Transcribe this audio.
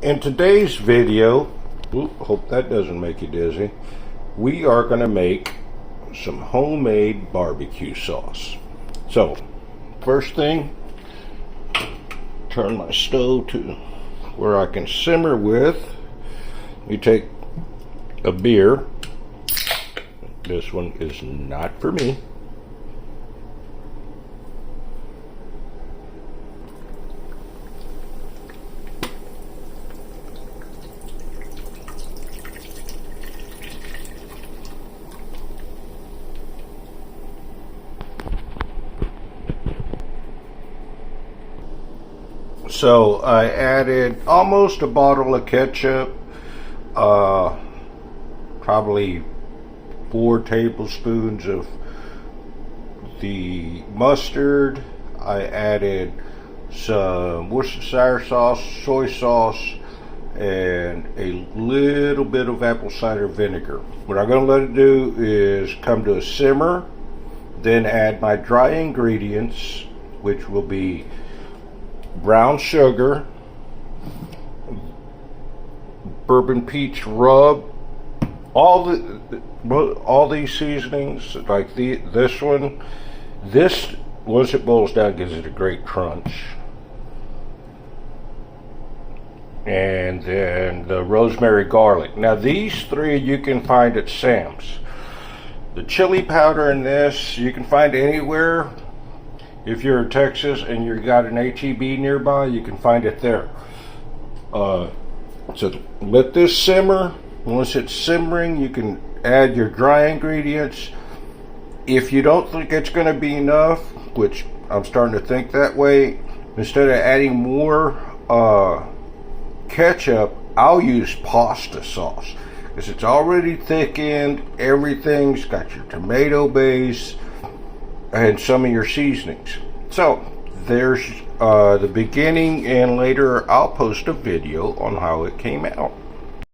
In today's video, hope that doesn't make you dizzy, we are going to make some homemade barbecue sauce. So, first thing, turn my stove to where I can simmer with. You take a beer. This one is not for me. So I added almost a bottle of ketchup, probably 4 tablespoons of the mustard. I added some Worcestershire sauce, soy sauce, and a little bit of apple cider vinegar. What I'm going to let it do is come to a simmer, then add my dry ingredients, which will be brown sugar, bourbon peach rub, all these seasonings, like this one, once it boils down, gives it a great crunch. And then the rosemary garlic. Now these 3 you can find at Sam's. The chili powder in this you can find anywhere. If you're in Texas and you've got an H-E-B nearby, you can find it there. So let this simmer. Once it's simmering, you can add your dry ingredients. If you don't think it's going to be enough, which I'm starting to think that way, instead of adding more ketchup, I'll use pasta sauce, because it's already thickened. Everything's got your tomato base and some of your seasonings. So there's the beginning, and later I'll post a video on how it came out.